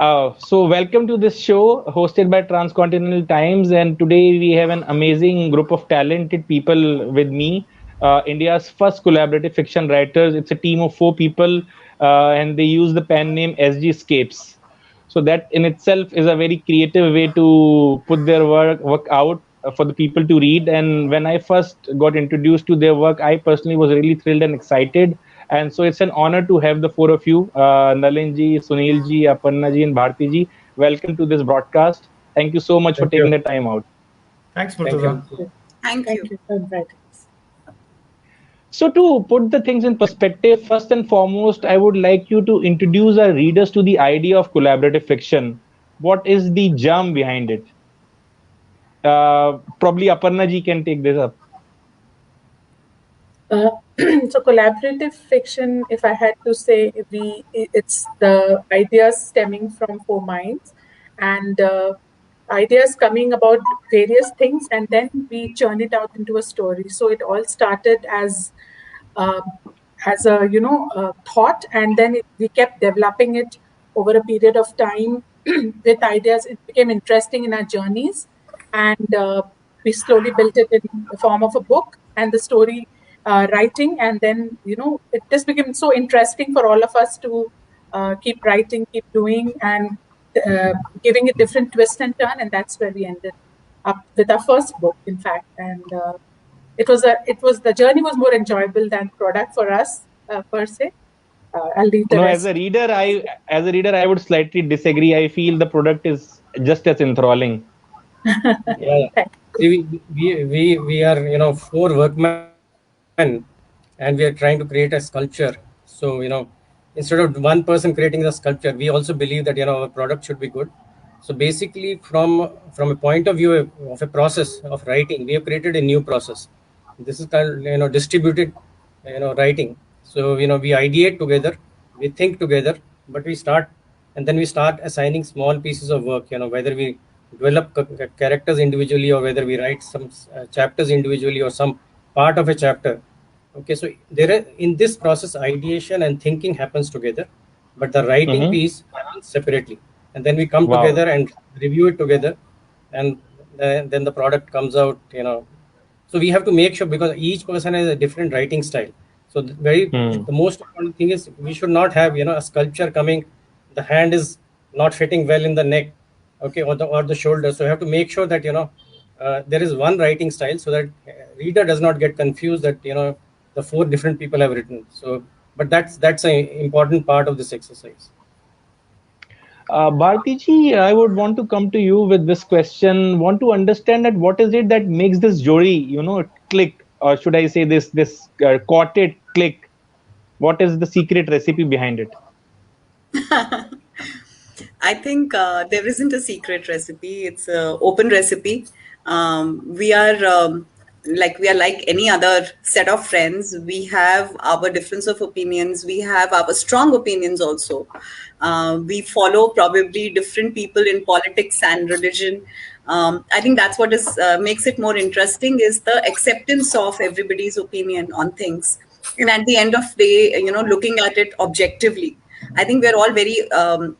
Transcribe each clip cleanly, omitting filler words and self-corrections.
So welcome to this show hosted by Transcontinental Times, and today we have an amazing group of talented people with me. India's first collaborative fiction writers. It's a team of four people, and they use the pen name SG Scapes. So that in itself is a very creative way to put their work out for the people to read. And when I first got introduced to their work, I personally was really thrilled and excited. And so it's an honor to have the four of you, Nalin ji, Sunil ji, Aparna ji, and Bharti ji. Welcome to this broadcast. Thank you so much for taking the time out. Thanks, Murtaza. Thank you for inviting us. So to put the things in perspective, first and foremost, I would like you to introduce our readers to the idea of collaborative fiction. What is the germ behind it? Probably Aparna ji can take this up. So collaborative fiction, if I had to say, it's the ideas stemming from four minds and ideas coming about various things, and then we churn it out into a story. So it all started as a thought, and then we kept developing it over a period of time with ideas. It became interesting in our journeys, and we slowly built it in the form of a book and the story writing, and then it just became so interesting for all of us to keep writing, keep doing, and giving it different twist and turn, and that's where we ended up with our first book, in fact. And the journey was more enjoyable than product for us per se. I'll leave the rest. As a reader, I would slightly disagree. I feel the product is just as enthralling. Yeah. See, we are four workmen, and we are trying to create a sculpture. So instead of one person creating the sculpture, we also believe that our product should be good. So basically, from a point of view of a process of writing, we have created a new process. This is called distributed writing. So we ideate together, we think together, but we start assigning small pieces of work. Whether we develop characters individually, or whether we write some chapters individually, or some part of a chapter. Okay, so in this process, ideation and thinking happens together, but the writing piece happens separately, and then we come together and review it together, and then the product comes out. So we have to make sure, because each person has a different writing style. So the most important thing is we should not have a sculpture coming, the hand is not fitting well in the neck, okay, or the shoulder. So you have to make sure that there is one writing style, so that reader does not get confused that the four different people have written. So, but that's an important part of this exercise. Bharti ji, I would want to come to you with this question. Want to understand that what is it that makes this jory, click, or should I say this quartet click? What is the secret recipe behind it? I think there isn't a secret recipe. It's an open recipe. We are like any other set of friends. We have our difference of opinions. We have our strong opinions also. We follow probably different people in politics and religion. I think that's what makes it more interesting, is the acceptance of everybody's opinion on things. And at the end of the day, looking at it objectively. I think we're all very,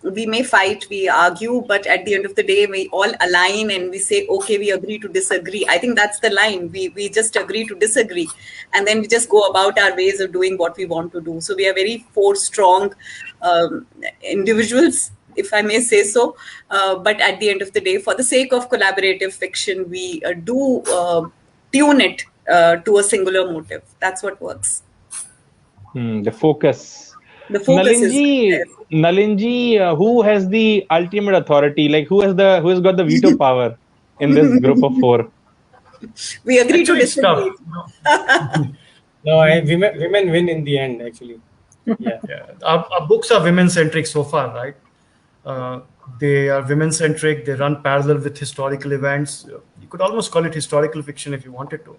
we may fight, we argue, but at the end of the day, we all align and we say, okay, we agree to disagree. I think that's the line. We just agree to disagree. And then we just go about our ways of doing what we want to do. So we are very four strong individuals, if I may say so. But at the end of the day, for the sake of collaborative fiction, we do tune it to a singular motive. That's what works. The focus. The focus Nalinji, who has the ultimate authority? Like who has got the veto power in this group of four? We agree to disagree. No, women win in the end, actually. Yeah. Our books are women-centric so far, right? They are women-centric. They run parallel with historical events. You could almost call it historical fiction if you wanted to.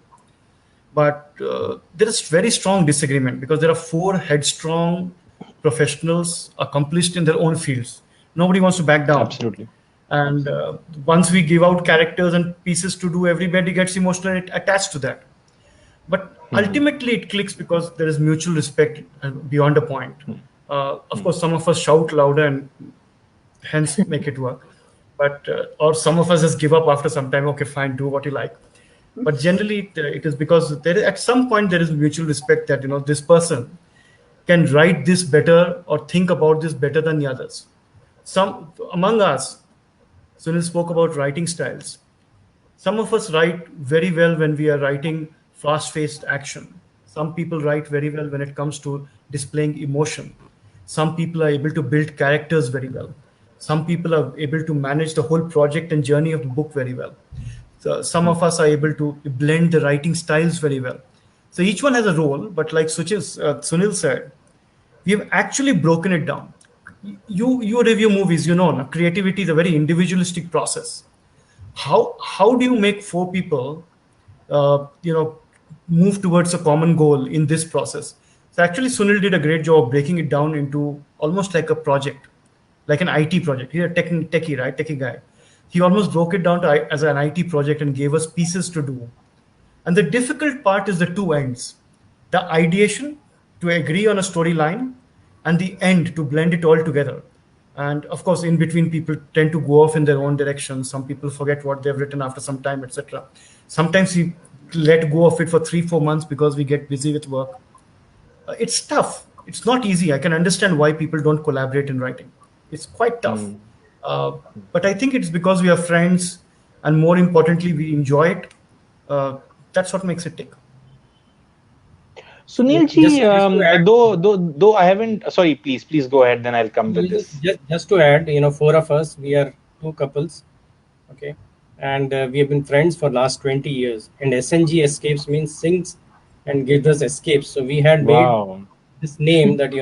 But there is very strong disagreement, because there are four headstrong professionals accomplished in their own fields. Nobody wants to back down. Absolutely. And once we give out characters and pieces to do, everybody gets emotionally attached to that. But ultimately it clicks because there is mutual respect beyond a point. Of course, some of us shout louder and hence make it work. But or some of us just give up after some time. Okay, fine, do what you like. But generally, it is because at some point there is mutual respect that this person can write this better or think about this better than the others. Some among us, Sunil spoke about writing styles. Some of us write very well when we are writing fast-paced action. Some people write very well when it comes to displaying emotion. Some people are able to build characters very well. Some people are able to manage the whole project and journey of the book very well. So some of us are able to blend the writing styles very well. So each one has a role, but like Sunil said, we have actually broken it down. You review movies, creativity is a very individualistic process. How do you make four people move towards a common goal in this process? So actually Sunil did a great job breaking it down into almost like a project, like an IT project. He's a techie, right? Techie guy. He almost broke it down as an IT project and gave us pieces to do. And the difficult part is the two ends: the ideation to agree on a storyline, and the end to blend it all together. And of course, in between, people tend to go off in their own direction. Some people forget what they've written after some time, etc. Sometimes we let go of it for 3-4 months because we get busy with work. It's tough. It's not easy. I can understand why people don't collaborate in writing. It's quite tough. But I think it's because we are friends, and more importantly, we enjoy it. That's what makes it tick. Sunil ji, though I haven't. Sorry, please go ahead. Then I'll come with this. Just to add, four of us, we are two couples, okay, and we have been friends for last 20 years. And SNG escapes means sings and gives us escapes. So we had made this name that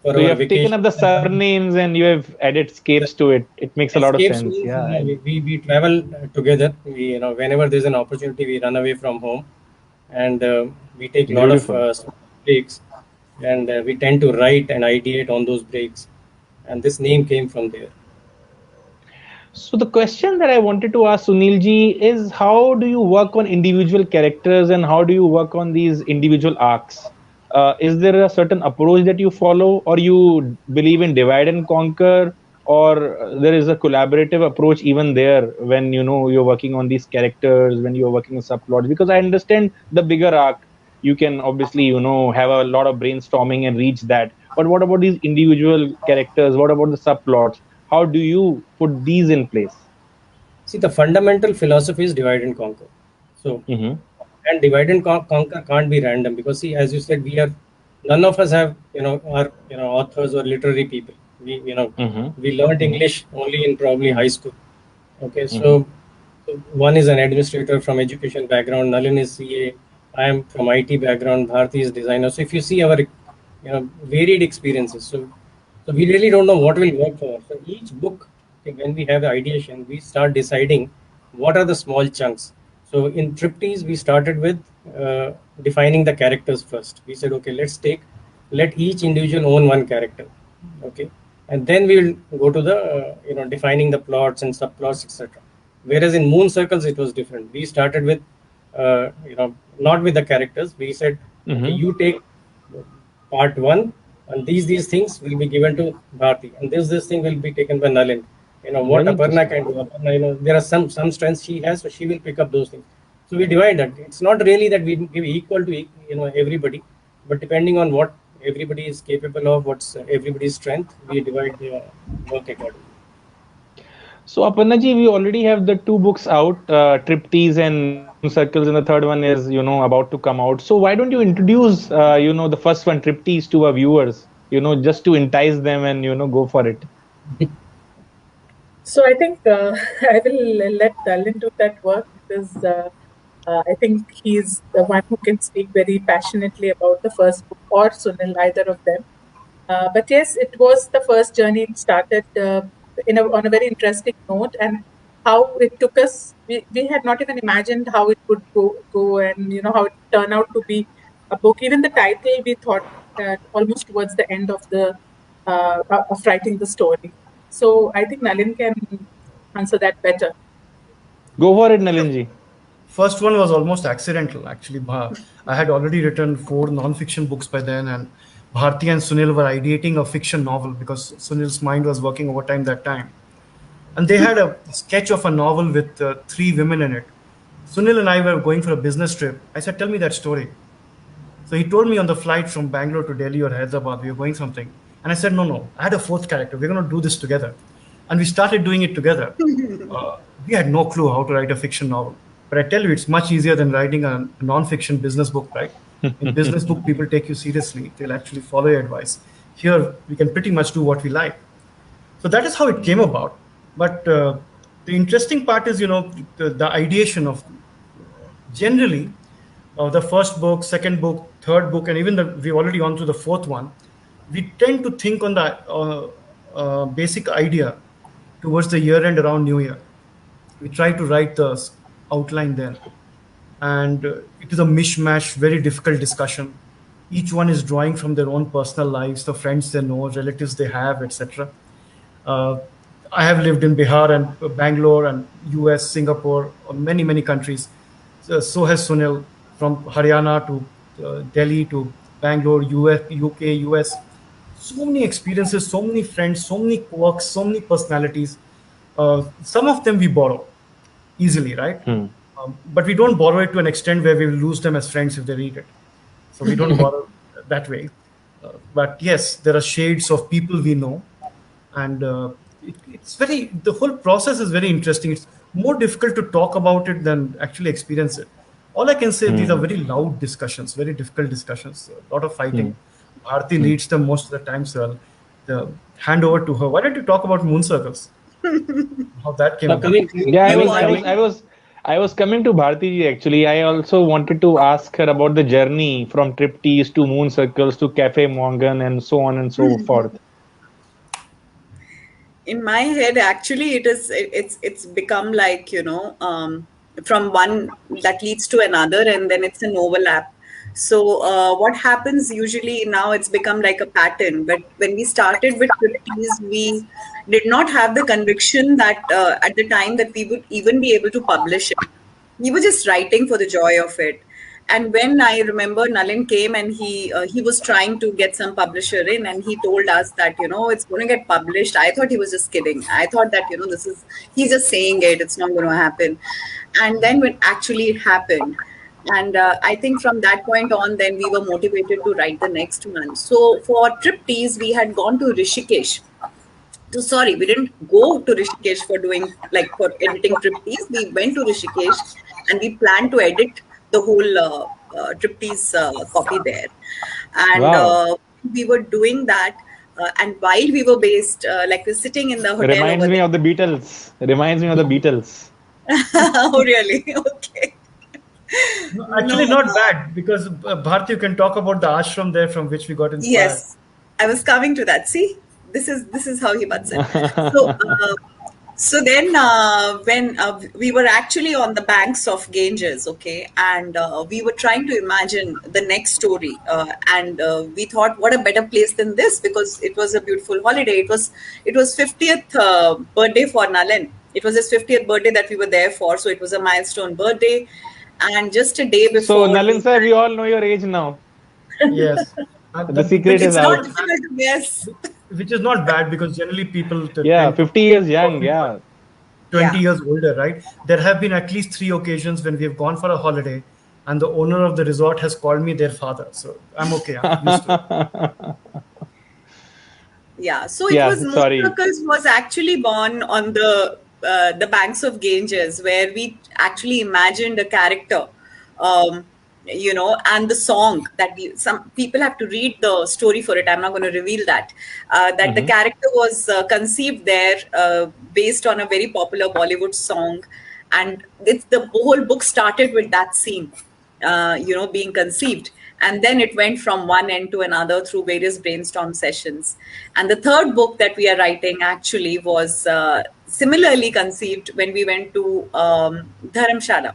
for so you have taken up the surnames and you have added escapes to it. It makes a lot of sense. Means, yeah, we travel together. We whenever there's an opportunity, we run away from home, and we take a lot of breaks, and we tend to write and ideate on those breaks, and this name came from there. So the question that I wanted to ask Sunil ji is, how do you work on individual characters and how do you work on these individual arcs? Is there a certain approach that you follow, or you believe in divide and conquer, or there is a collaborative approach even there when you're working on these characters, when you're working on subplots? Because I understand the bigger arc, you can obviously have a lot of brainstorming and reach that. But what about these individual characters? What about the subplots? How do you put these in place? See, the fundamental philosophy is divide and conquer. So. And divide and conquer can't be random, because see, as you said, none of us have are authors or literary people. We learned English only in probably high school. Okay, so one is an administrator from education background, Nalin is CA, I am from IT background, Bharti is designer. So if you see our varied experiences, so we really don't know what will work for us. So each book, when we have the ideation, we start deciding what are the small chunks. So in Triptease, we started with defining the characters first. We said, okay, let each individual own one character, okay, and then we will go to the defining the plots and subplots, etc. Whereas in Moon Circles, it was different. We started with not with the characters. We said, okay, you take part 1, and these things will be given to Bharti, and this thing will be taken by Nalin. What Aparna can do. Aparna, there are some strengths she has, so she will pick up those things. So we divide that. It's not really that we give equal to everybody, but depending on what everybody is capable of, what's everybody's strength, we divide the work accordingly. So Aparna ji, we already have the 2 books out, Triptease and Moon Circles, and the third one is about to come out. So why don't you introduce the first one, Triptease, to our viewers, just to entice them and go for it. So I think I will let Nalin do that work, because I think he's the one who can speak very passionately about the first book, or Sunil, either of them. But yes, it was the first journey. It started on a very interesting note, and how it took us. We had not even imagined how it would go, and how it turned out to be a book. Even the title, we thought almost towards the end of of writing the story. So I think Nalin can answer that better. Go for it, Nalin ji. First one was almost accidental, actually. I had already written 4 non-fiction books by then, and Bharti and Sunil were ideating a fiction novel because Sunil's mind was working overtime that time. And they had a sketch of a novel with 3 women in it. Sunil and I were going for a business trip. I said, "Tell me that story." So he told me on the flight from Bangalore to Delhi or Hyderabad, we were going something. And I said, no. I had a fourth character. We're going to do this together. And we started doing it together. We had no clue how to write a fiction novel. But I tell you, it's much easier than writing a non-fiction business book, right? In business book, people take you seriously. They'll actually follow your advice. Here, we can pretty much do what we like. So that is how it came about. But the interesting part is, the ideation of generally the first book, second book, third book, and even we've already gone through the fourth one. We tend to think on the basic idea towards the year end around New Year. We try to write the outline then. And it is a mishmash, very difficult discussion. Each one is drawing from their own personal lives, the friends they know, relatives they have, etc. I have lived in Bihar and Bangalore and US, Singapore, many countries. So has Sunil, from Haryana to Delhi to Bangalore, US, UK, US. So many experiences, so many friends, so many quirks, so many personalities. Some of them we borrow easily, right? But we don't borrow it to an extent where we will lose them as friends if they read it. So we don't borrow that way. But yes, there are shades of people we know. And the whole process is very interesting. It's more difficult to talk about it than actually experience it. All I can say, these are very loud discussions, very difficult discussions, a lot of fighting. Bharti leads them most of the time, so I'll hand over to her. Why don't you talk about moon circles? How that came about? Yeah, I was coming to Bharti actually. I also wanted to ask her about the journey from trip teas to moon circles to Cafe Morgan and so on and so forth. In my head, actually, it's become like, from one that leads to another, and then it's an overlap. So what happens usually now, it's become like a pattern. But when we started with Triptease, we did not have the conviction that at the time that we would even be able to publish it. We were just writing for the joy of it. And when I remember Nalin came and he was trying to get some publisher in, and he told us that, it's going to get published. I thought he was just kidding. I thought that, he's just saying it. It's not going to happen. And then when actually it happened, and I think from that point on, then we were motivated to write the next one. So for Triptease, we had gone to Rishikesh. So we didn't go to Rishikesh for editing Triptease. We went to Rishikesh and we planned to edit the whole Triptease copy there. And we were doing that. And while we were based, we're sitting in the hotel. Reminds me of the Beatles. Oh, really? Okay. No, actually, not bad, because Bharti, you can talk about the ashram there from which we got inspired. Yes, I was coming to that. See, this is how he butts in. So then when we were actually on the banks of Ganges, okay, and we were trying to imagine the next story, and we thought, what a better place than this, because it was a beautiful holiday. It was 50th birthday for Nalin. It was his 50th birthday that we were there for, so it was a milestone birthday. And just a day before. So Nalin sir, we all know your age now. Yes. The secret is out. Yes. Which is not bad, because generally people 50 years young, 20 years older, right? There have been at least 3 occasions when we have gone for a holiday and the owner of the resort has called me their father. So I'm okay. I'm used to it. Yeah. So it was Moon Circles was actually born on the banks of Ganges, where we actually imagined a character, and the song that some people have to read the story for it. I'm not going to reveal that. The character was conceived there based on a very popular Bollywood song. And the whole book started with that scene, being conceived. And then it went from one end to another through various brainstorm sessions. And the third book that we are writing actually was similarly conceived when we went to Dharamshala.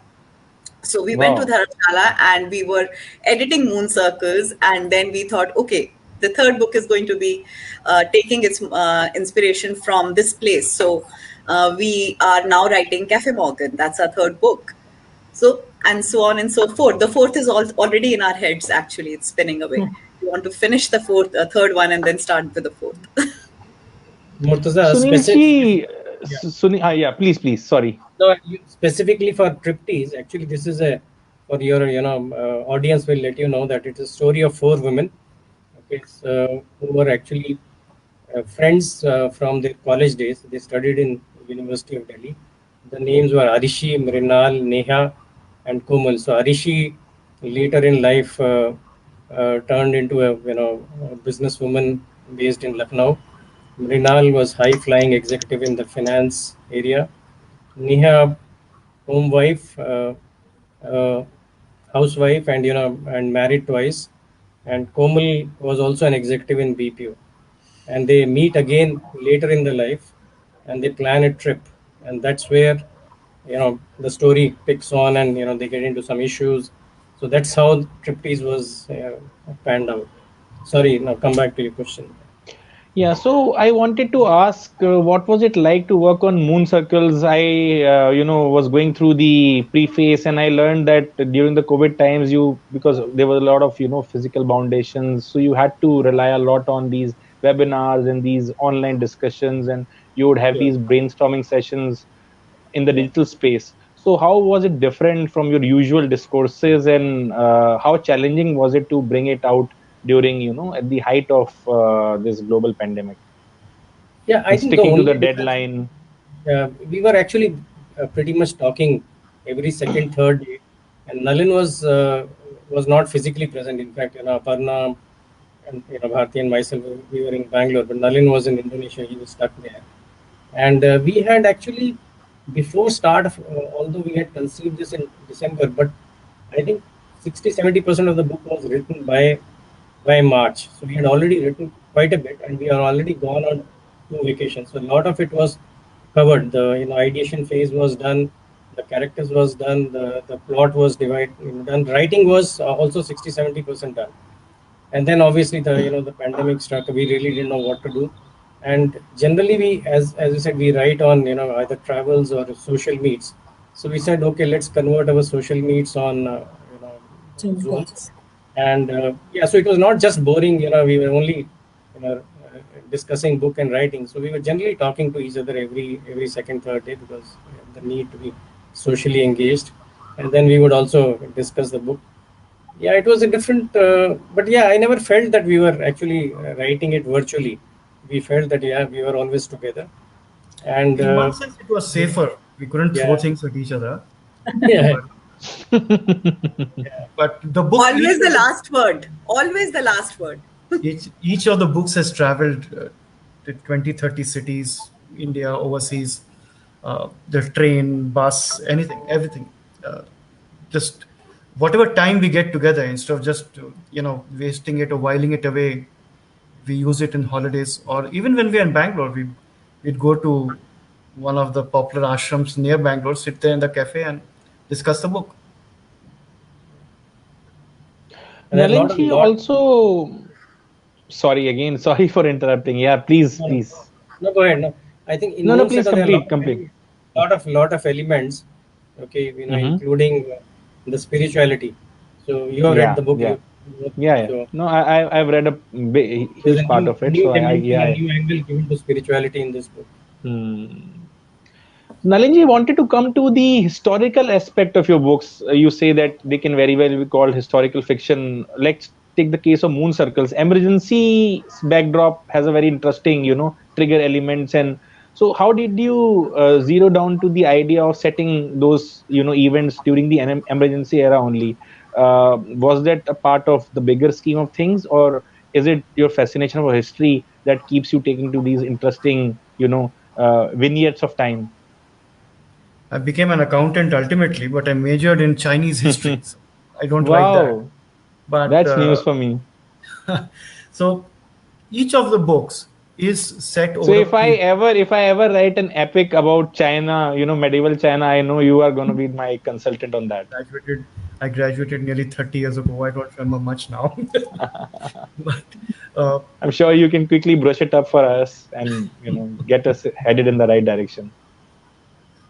So we went to Dharamshala and we were editing Moon Circles. And then we thought, okay, the third book is going to be taking its inspiration from this place. So we are now writing Cafe Morgan. That's our third book. So, and so on and so forth. The fourth is already in our heads, actually. It's spinning away. you want to finish the third one and then start with the fourth. Murtaza, Sunil ji, yeah. yeah, please, sorry. No, specifically for Triptease, actually, this is a for your audience will let you know that it's a story of four women, okay, who were actually friends from their college days. They studied in University of Delhi. The names were Arishi, Mrinal, Neha, and Komal. So Arishi later in life turned into a businesswoman based in Lucknow. Mrinal was high flying executive in the finance area. Neha, home wife, uh, housewife, and and married twice. And Komal was also an executive in BPO. And they meet again later in the life, and they plan a trip, and that's where the story picks on, and they get into some issues. So that's how Triptease was panned out. Sorry, now come back to your question. Yeah, so I wanted to ask, what was it like to work on Moon Circles? I, was going through the preface, and I learned that during the COVID times, because there was a lot of, physical foundations, so you had to rely a lot on these webinars and these online discussions, and you would have Yeah, these brainstorming sessions in the yeah. digital space. So how was it different from your usual discourses, and how challenging was it to bring it out during, at the height of this global pandemic Yeah, I and think the sticking to the only difference, deadline? we were actually pretty much talking every second, third day, and Nalin was not physically present. In fact, Aparna and Bharti and myself, we were in Bangalore, but Nalin was in Indonesia. He was stuck there, and we had actually before start of, although we had conceived this in December, but I think 60-70% of the book was written by March. So we had already written quite a bit, and we are already gone on two vacations. So a lot of it was covered. The ideation phase was done, the characters was done, the plot was done. Writing was also 60-70% done. And then obviously the pandemic struck. We really didn't know what to do. And generally we, as you said, we write on either travels or social meets. So we said, okay, let's convert our social meets on Zoom Zoom. calls. And yeah, so it was not just boring. We were only discussing book and writing. So we were generally talking to each other every second, third day, because the need to be socially engaged. And then we would also discuss the book. Yeah, it was a different, but yeah, I never felt that we were actually writing it virtually. We felt that, yeah, we were always together. And In one sense, it was safer. We couldn't throw yeah, things at each other. yeah, But, but the book, Always the last word. Always the last word. each of the books has traveled to 20, 30 cities, India, overseas, the train, bus, anything, everything. Uh, just whatever time we get together, instead of just wasting it or whiling it away, we use it in holidays, or even when we're in Bangalore, we'd go to one of the popular ashrams near Bangalore, sit there in the cafe and discuss the book. and a lot of Nalinji lot. also, sorry again, sorry for interrupting. Yeah, please, No, no, please. no, go ahead. No, I think in No, Moon please Circle there are a complete. lot of elements. Okay, Mm-hmm. including the spirituality. So you have read Yeah, the book, yeah, yeah. so No, I've read a there's a huge part of it, new so dimension, a yeah. new angle given to spirituality in this book. Hmm. Nalinji, wanted to come to the historical aspect of your books. You say that they can very well be called historical fiction. Let's take the case of Moon Circles. Emergency backdrop has a very interesting, trigger elements. And so, how did you zero down to the idea of setting those, events during the emergency era only? Was that a part of the bigger scheme of things, or is it your fascination for history that keeps you taking to these interesting, vignettes of time? I became an accountant ultimately, but I majored in Chinese history. So I don't like that. Wow, But that's news for me. so each of the books is set So over a period. if I ever write an epic about China, medieval China, I know you are going to be my consultant on that. Graduated, I graduated nearly 30 years ago. I don't remember much now. But uh, I'm sure you can quickly brush it up for us and get us headed in the right direction.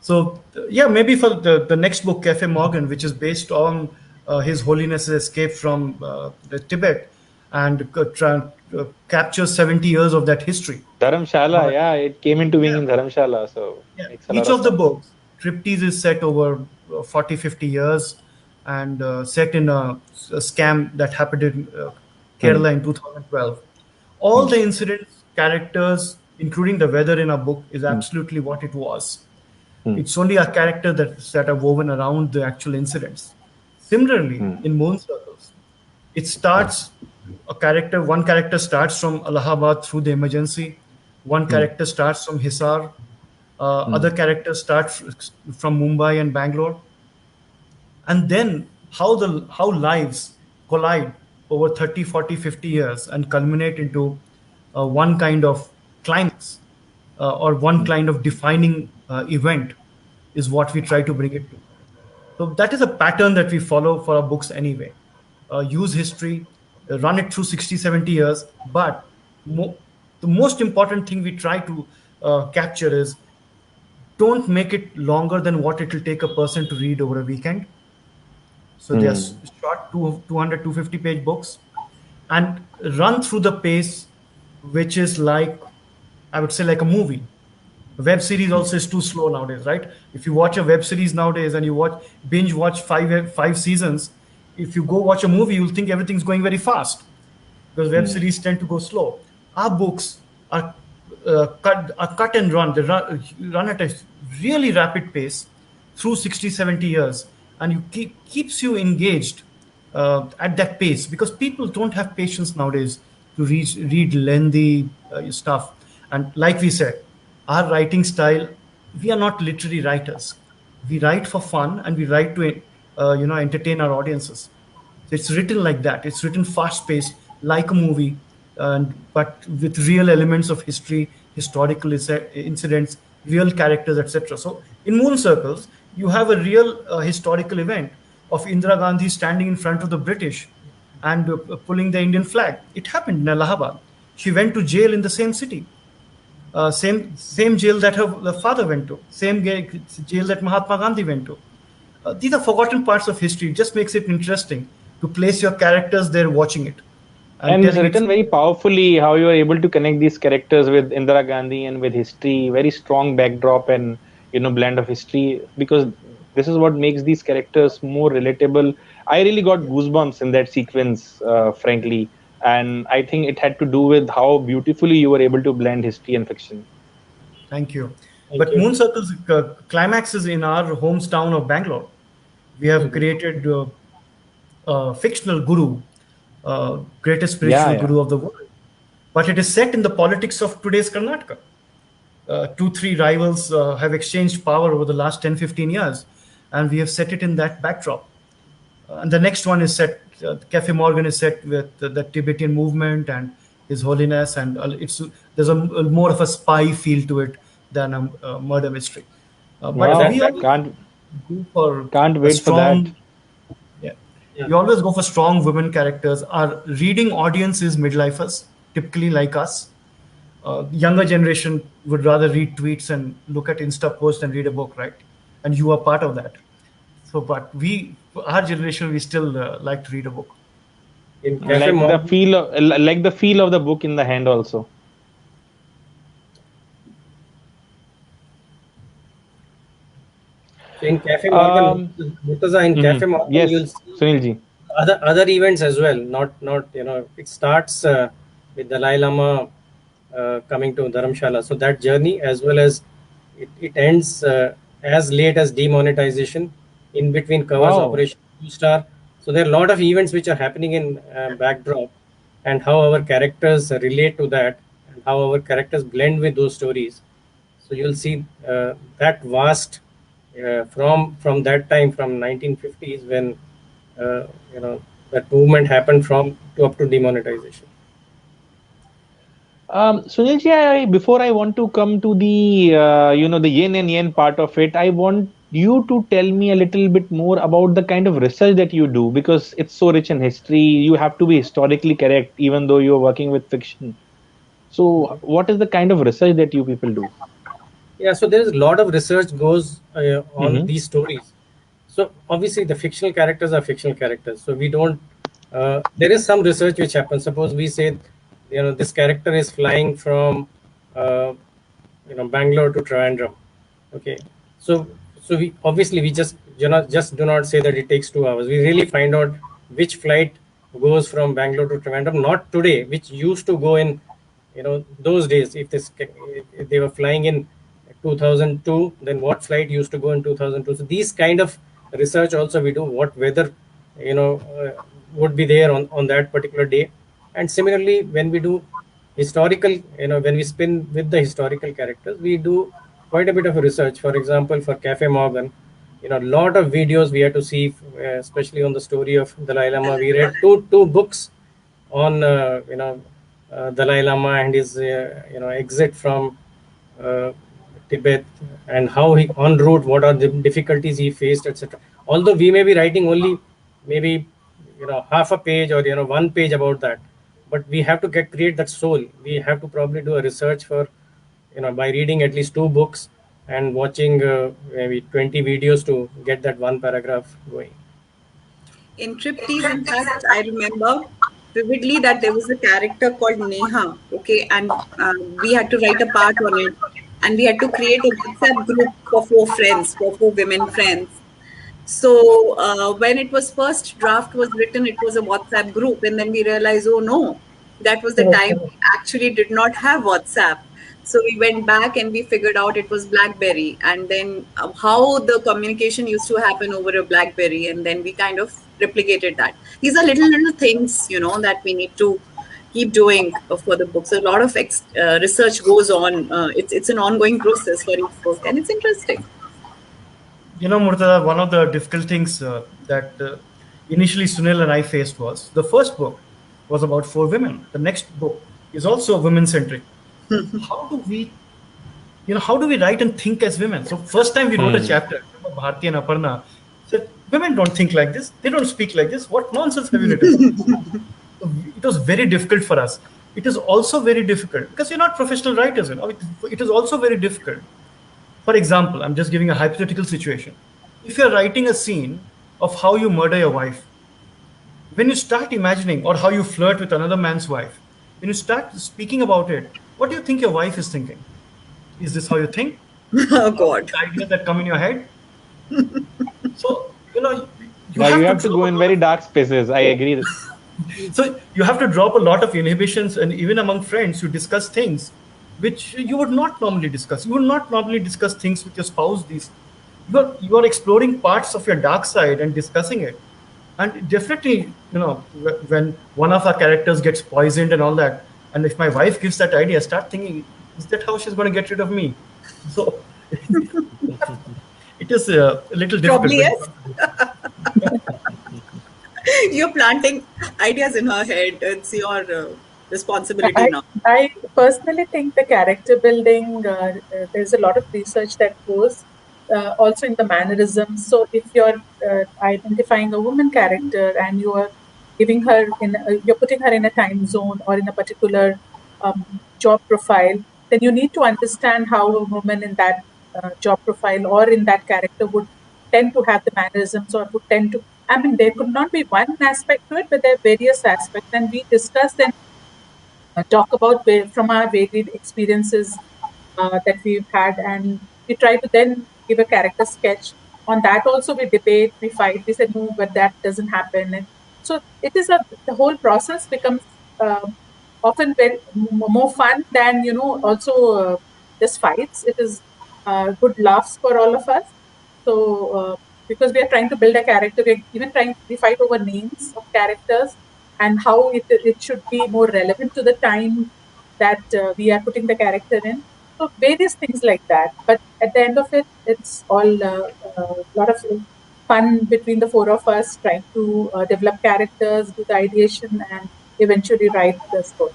so, yeah, maybe for the next book, Cafe Morgan, which is based on His Holiness's escape from the Tibet, and captures 70 years of that history. Dharamshala, But yeah, it came into being yeah, in Dharamshala, so yeah, makes a lot each of of the sense. books, Triptychs is set over 40, 50 years and set in a scam that happened in Hmm. Kerala in 2012. All Hmm. the incidents, characters, including the weather in our book, is Hmm. absolutely what it was. Hmm. It's only a character that are woven around the actual incidents. Similarly, Hmm. in Moon Circles, it starts one character starts from Allahabad through the emergency, one Hmm. character starts from Hisar, Hmm. other characters start from Mumbai and Bangalore, and then how lives collide over 30, 40, 50 years and culminate into one kind of climax or one Hmm. kind of defining event is what we try to bring it to. So that is a pattern that we follow for our books anyway. Use history, run it through 60, 70 years, but the most important thing we try to capture is don't make it longer than what it will take a person to read over a weekend. So they are Hmm. short 200, 250-page books and run through the pace, which is like, I would say, like a movie. A web series also is too slow nowadays, right? If you watch a web series nowadays and you binge watch five seasons, if you go watch a movie, you'll think everything's going very fast because web Hmm. series tend to go slow. Our books are cut and run. They run at a really rapid pace through 60, 70 years, and keeps you engaged at that pace because people don't have patience nowadays to read lengthy stuff. And like we said, our writing style, we are not literary writers. We write for fun and we write to entertain our audiences. So it's written like that. It's written fast paced, like a movie, and but with real elements of history, historical incidents, real characters, etc. So in Moon Circles, you have a real historical event of Indira Gandhi standing in front of the British and pulling the Indian flag. It happened in Allahabad. She went to jail in the same city, same jail that her the father went to, jail that Mahatma Gandhi went to. These are forgotten parts of history. It just makes it interesting to place your characters there watching it and And it's telling it. written very powerfully how you are able to connect these characters with Indira Gandhi and with history. Very strong backdrop and blend of history, because this is what makes these characters more relatable. I really got goosebumps in that sequence, frankly, and I think it had to do with how beautifully you were able to blend history and fiction. Thank you. Thank But you. Moon Circle's climax is in our hometown of Bangalore. We have Mhm. created a fictional guru, greatest Yeah, spiritual yeah. guru of the world. But it is set in the politics of today's Karnataka. Two, three rivals have exchanged power over the last 10, 15 years, and we have set it in that backdrop. And the next one is set, Cafe Morgan is set with the Tibetan movement and His Holiness, and there's a more of a spy feel to it than a murder mystery. Yeah, But Wow, we always can't go for can't a wait for that. strong, yeah, yeah. we always go for strong women characters. Our reading audience is midlifers, typically like us. Younger generation would rather read tweets and look at Insta posts and read a book, right? And you are part of that. So, but our generation, we still like to read a book. In Cafe Like the Morgan, feel of like the feel of the book in the hand also. so in Cafe Morgan, Um, Murtaza, in Cafe Morgan, yes, you'll see Sunilji. other events as well. Not it starts with Dalai Lama coming to Dharamshala. So that journey, as well as it ends as late as demonetization. In between covers Wow. Operation Blue Star. So there are a lot of events which are happening in backdrop, and how our characters relate to that, and how our characters blend with those stories. So you'll see that vast from that time, from 1950s, when uh, you know that movement happened from to up to demonetization. Sunilji, before I want to come to the the yin and yang part of it, I want you to tell me a little bit more about the kind of research that you do, because it's so rich in history. You have to be historically correct, even though you're working with fiction. So, Mhm. what is the kind of research that you people do? Yeah, so there is a lot of research goes on Mm-hmm. these stories. So obviously the fictional characters are fictional characters. So we don't there is some research which happens. Suppose we say, this character is flying from, Bangalore to Trivandrum. Okay, so we obviously we just do not say that it takes 2 hours. We really find out which flight goes from Bangalore to Trivandrum. Not today, which used to go in, those days. If they were flying in 2002, then what flight used to go in 2002? So these kind of research also we do. What weather, would be there on that particular day. And similarly, when we do historical, when we spin with the historical characters, we do quite a bit of research. For example, for Cafe Morgan, a lot of videos we had to see, especially on the story of Dalai Lama. We read two books on Dalai Lama and his exit from Tibet, and how he en route, what are the difficulties he faced, etc. Although we may be writing only maybe half a page or 1 page about that, but we have to create that soul. We have to probably do a research for by reading at least 2 books and watching maybe 20 videos to get that one paragraph going. In Triptease, in fact, I remember vividly that there was a character called Neha, okay, and we had to write a part on it, and we had to create a WhatsApp group for 4 friends, for 4 women friends. So when it was first draft was written, it was a WhatsApp group, and then we realized, oh no, that was the time we actually did not have WhatsApp. So we went back and we figured out it was BlackBerry, and then how the communication used to happen over a BlackBerry, and then we kind of replicated that. These are little things, that we need to keep doing for the books. A lot of research goes on. It's an ongoing process for each book, and it's interesting. Murtaza, one of the difficult things that initially Sunil and I faced was the first book was about 4 women. The next book is also women-centric. How do we write and think as women? So first time we wrote a chapter, Bharti and Aparna said, women don't think like this. They don't speak like this. What nonsense have you written? It was very difficult for us. It is also very difficult because you're not professional writers. It is also very difficult. For example, I'm just giving a hypothetical situation. If you're writing a scene of how you murder your wife, when you start imagining, or how you flirt with another man's wife, when you start speaking about it, what do you think your wife is thinking? Is this how you think? Oh God! Ideas that come in your head. So you have to go in very dark spaces. I agree. So you have to drop a lot of inhibitions, and even among friends, you discuss things which you would not normally discuss. You would not normally discuss things with your spouse. You are exploring parts of your dark side and discussing it. And definitely, when one of our characters gets poisoned and all that, and if my wife gives that idea, I start thinking, is that how she's going to get rid of me? So it is a little difficult. Probably yes. You're planting ideas in her head. It's your responsibility now. I personally think the character building, there's a lot of research that goes also in the mannerisms. So if you're identifying a woman character and you are giving her you're putting her in a time zone or in a particular job profile, then you need to understand how a woman in that job profile or in that character would tend to have the mannerisms, or would tend to, there could not be one aspect to it, but there are various aspects, and we discuss them, talk about from our varied experiences that we've had, and we try to then give a character sketch. On that also we debate, we fight, we say no, but that doesn't happen. And so it is the whole process becomes often very more fun than also just fights. It is good laughs for all of us. So because we are trying to build a character, we fight over names of characters and how it should be more relevant to the time that we are putting the character in. So various things like that. But at the end of it, it's all a lot of fun between the 4 of us trying to develop characters, do the ideation, and eventually write the story.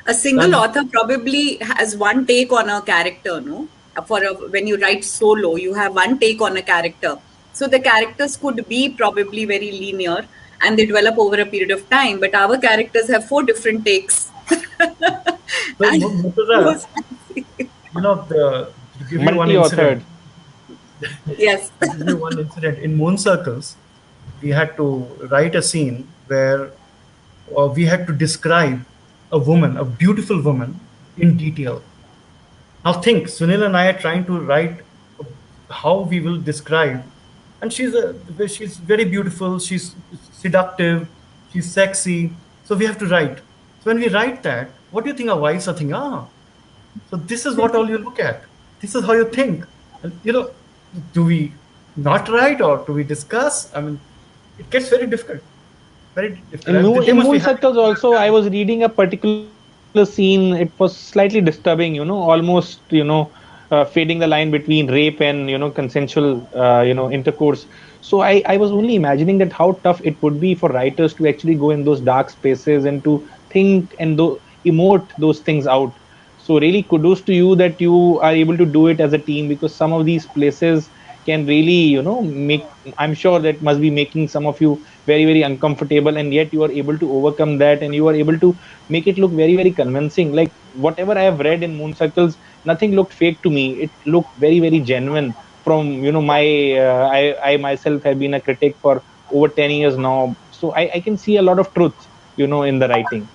A single author probably has one take on a character, no? When you write solo, you have one take on a character. So the characters could be probably very linear and they develop over a period of time, but our characters have 4 different takes. Multi-authored. Yes. One incident in Moon Circles, we had to write a scene where we had to describe a woman, a beautiful woman, in detail. Now think, Sunil and I are trying to write how we will describe, and she's very beautiful, she's seductive, she's sexy. So we have to write. So when we write that, what do you think our wives are thinking? So this is what all you look at. This is how you think. And do we not write or do we discuss? I mean, it gets very difficult. Very difficult. They In must be Moon happy. Circles also, I was reading a particular scene. It was slightly disturbing, almost, fading the line between rape and, consensual, intercourse. So I was only imagining that how tough it would be for writers to actually go in those dark spaces and to think and emote those things out. So really kudos to you that you are able to do it as a team, because some of these places can really, make, I'm sure that must be making some of you very, very uncomfortable, and yet you are able to overcome that and you are able to make it look very, very convincing. Like whatever I have read in Moon Circles, nothing looked fake to me. It looked very, very genuine. From my I myself have been a critic for over 10 years now, so I can see a lot of truth, in the writing.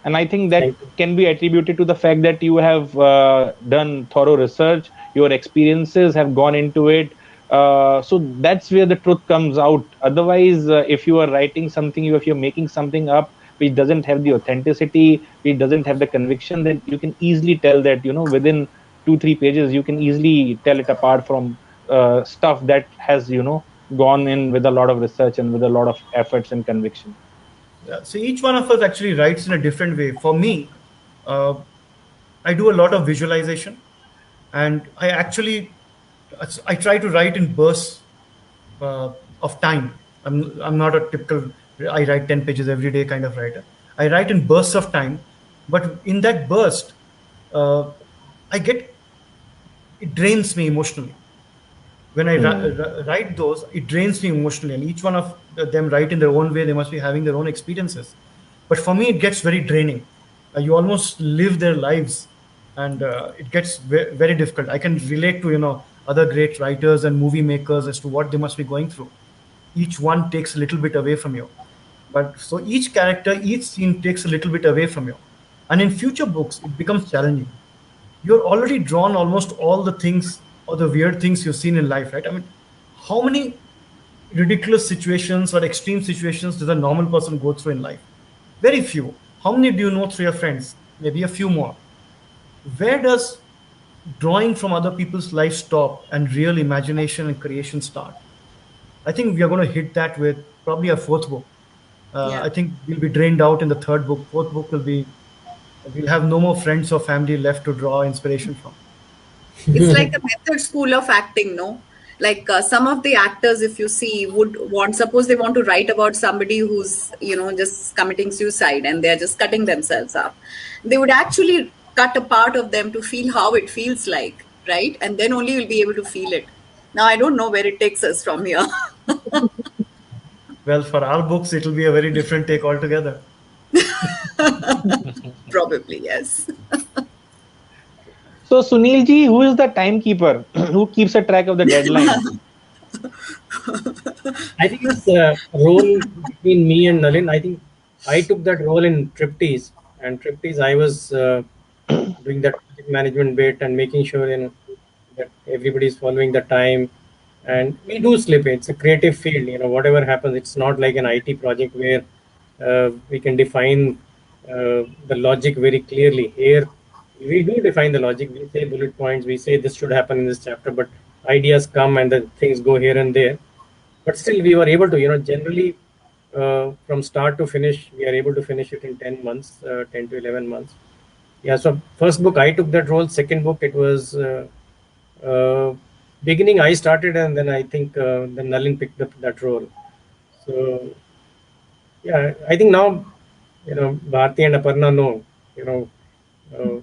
And I think that Thank you. can be attributed to the fact that you have done thorough research, your experiences have gone into it. So that's where the truth comes out. Otherwise, if you are writing something, if you're making something up which doesn't have the authenticity, which doesn't have the conviction, then you can easily tell that, within 2-3 pages you can easily tell it apart from stuff that has, gone in with a lot of research and with a lot of efforts and conviction. Yeah, so each one of us actually writes in a different way. For me, uh, I do a lot of visualization, and I try to write in bursts of time. I'm not a typical I write 10 pages every day kind of writer. I write in bursts of time, but in that burst, uh, I get it drains me emotionally. When I Hmm. write those, it drains me emotionally, and each one of them write in their own way. They must be having their own experiences, but for me, it gets very draining. You almost live their lives, and it gets very difficult. I can relate to other great writers and movie makers as to what they must be going through. Each one takes a little bit away from you, but so each character, each scene takes a little bit away from you, and in future books, it becomes challenging. You're already drawn almost all the things or the weird things you've seen in life, right? I mean, how many ridiculous situations or extreme situations does a normal person go through in life? Very few. How many do you know through your friends? Maybe a few more. Where does drawing from other people's life stop and real imagination and creation start? I think we are going to hit that with probably a fourth book. Yeah. I think we'll be drained out in the third book. Fourth book will be, we'll have no more friends or family left to draw inspiration from. It's like a method school of acting, no? Like some of the actors, if you see, would want, suppose they want to write about somebody who's, just committing suicide and they're just cutting themselves up. They would actually cut a part of them to feel how it feels like, right? And then only you'll be able to feel it. Now, I don't know where it takes us from here. Well, for our books, it'll be a very different take altogether. Probably, yes. So Sunil ji, who is the timekeeper? Who keeps a track of the deadlines? I think this role between me and Nalin, I think I took that role in Triptease. And Triptease, I was doing that project management bit and making sure that everybody is following the time. And we do slip. It's a creative field. Whatever happens, it's not like an IT project where we can define the logic very clearly. Here, we do define the logic. We say bullet points. We say this should happen in this chapter, but ideas come and the things go here and there. But still, we were able to, generally from start to finish, we are able to finish it in 10 months, 10 to 11 months. Yeah, so first book, I took that role. Second book, it was beginning, I started, and then I think then Nalin picked up that role. So, yeah, I think now, Bharti and Aparna know, you know, uh,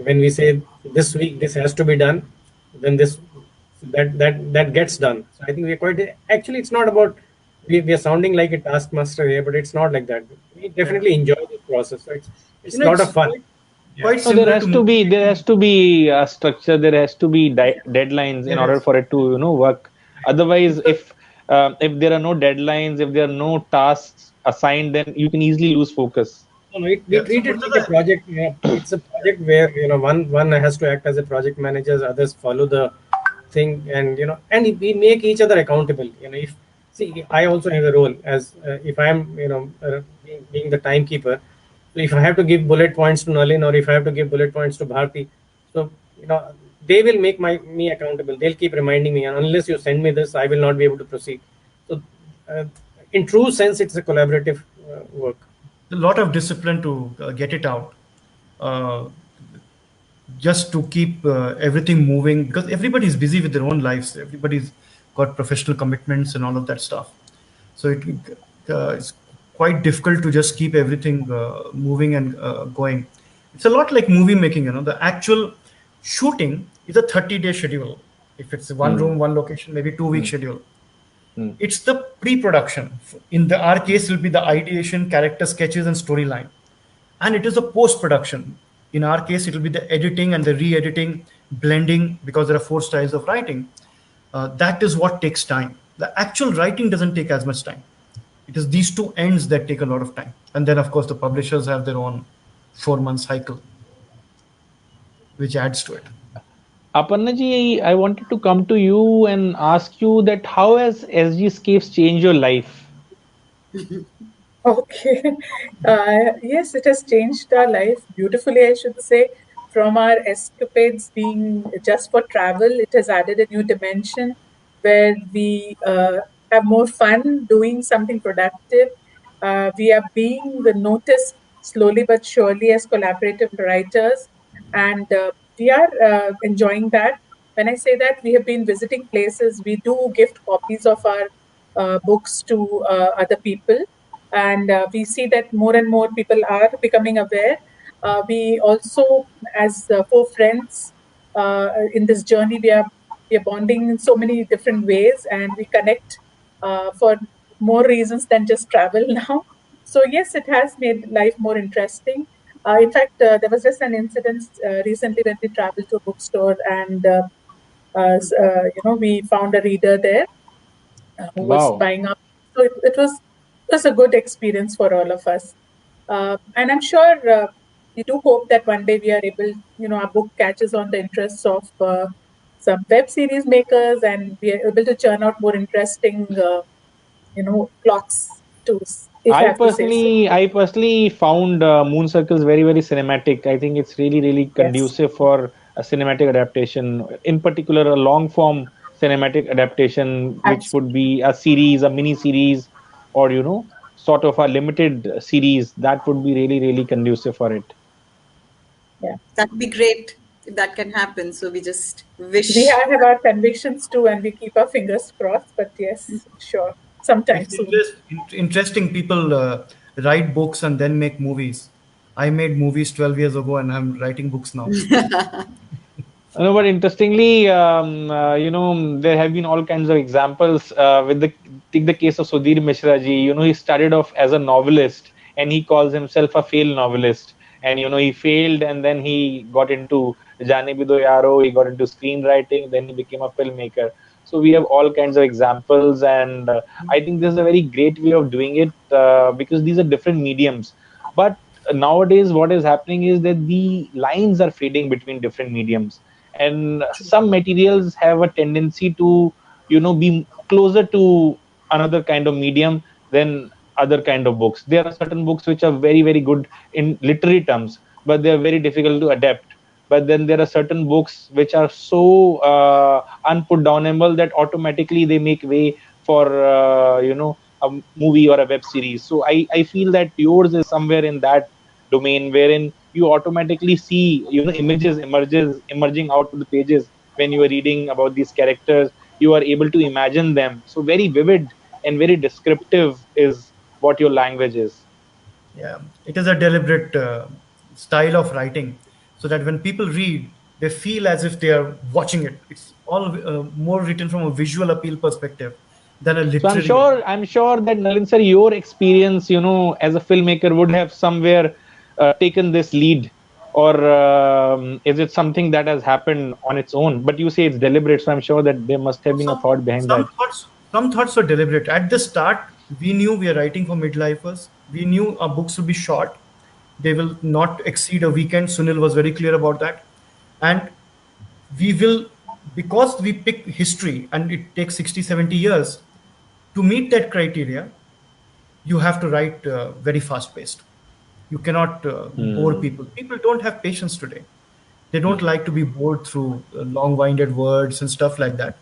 when we say this week this has to be done, then that gets done. So I think we're quite actually it's not about we are sounding like a taskmaster here, but it's not like that. We Yeah. definitely enjoy this process. So it's a lot It's of fun. quite, Yeah. quite No, there similar to has to be movie there has making. to be a structure. There has to be deadlines in There order is. for it to work. Otherwise, Because if if there are no deadlines, if there are no tasks assigned, then you can easily lose focus. No, no, we Yeah. So treat it like a Murtaza, project. Yeah, it's a project where one has to act as a project manager, others follow the thing, and and we make each other accountable. If see, I also have a role as if I am being the timekeeper. So if I have to give bullet points to Nalin, or if I have to give bullet points to Bharti, so they will make me accountable. They'll keep reminding me, and unless you send me this, I will not be able to proceed. So, uh, in true sense, it's a collaborative work. a lot of discipline to get it out, uh, just to keep everything moving, because everybody's busy with their own lives. Everybody's got professional commitments and all of that stuff. So it's quite difficult to just keep everything moving and going. It's a lot like movie making. The actual shooting is a 30-day schedule. If it's one room, one location, maybe 2 week schedule. It's the pre-production. In our case, it will be the ideation, character sketches, and storyline. And it is a post-production. In our case, it will be the editing and the re-editing, blending, because there are 4 styles of writing. That is what takes time. The actual writing doesn't take as much time. It is these two ends that take a lot of time. And then, of course, the publishers have their own 4 month cycle, which adds to it. Aparnaji, I wanted to come to you and ask you that how has SG Escapes changed your life? Okay. Yes, it has changed our life beautifully, I should say. From our escapades being just for travel, it has added a new dimension where we have more fun doing something productive. We are being noticed slowly but surely as collaborative writers, and we are enjoying that. When I say that, we have been visiting places, we do gift copies of our books to other people, and we see that more and more people are becoming aware. We also, as 4 friends in this journey, we are bonding in so many different ways, and we connect for more reasons than just travel now. So yes, it has made life more interesting. In fact, there was just an incident recently when we traveled to a bookstore, and we found a reader there who was Wow. buying up. So it was a good experience for all of us. And I'm sure we do hope that one day we are able, our book catches on the interests of some web series makers, and we are able to churn out more interesting, plots too, if I I have to say so. personally, I personally found Moon Circles very, very cinematic. I think it's really, really Yes, conducive for a cinematic adaptation. In particular, a long form cinematic adaptation, which would absolutely. be a series, a mini series, or sort of a limited series. That would be really, really conducive for it. Yeah. That'd be great if that can happen. So we just We wish. have our convictions too, and we keep our fingers crossed, but yes, sure, sometime It's soon. interesting. People write books and then make movies. I made movies 12 years ago, and I'm writing books now. No, but interestingly, there have been all kinds of examples. Take the case of Sudhir Mishra ji. He started off as a novelist, and he calls himself a failed novelist. And he failed, and then he got into Jaane Bhi Do Yaro. He got into screenwriting. Then he became a filmmaker. So we have all kinds of examples, and I think this is a very great way of doing it because these are different mediums. But nowadays, what is happening is that the lines are fading between different mediums, and some materials have a tendency to be closer to another kind of medium than other kind of books. There are certain books which are very, very good in literary terms, but they are very difficult to adapt. But then there are certain books which are so unputdownable that automatically they make way for a movie or a web series. So I feel that yours is somewhere in that domain wherein you automatically see images emerging out of the pages when you are reading about these characters. You are able to imagine them, so very vivid and very descriptive is what your language is. Yeah, it is a deliberate style of writing, so that when people read, they feel as if they are watching it. It's all more written from a visual appeal perspective than a So i'm literary one. sure i'm sure that Nalin sir, your experience as a filmmaker would have somewhere taken this lead, or is it something that has happened on its own? But you say it's deliberate, so I'm sure that there must have been a Some thought behind some that. thoughts. Some thoughts were deliberate. At the start, we knew we are writing for midlifers. We knew our books will be short. They will not exceed a weekend. Sunil was very clear about that. And we will, because we pick history and it takes 60, 70 years to meet that criteria, you have to write very fast paced. You cannot bore people. People don't have patience today. They don't like to be bored through long winded words and stuff like that.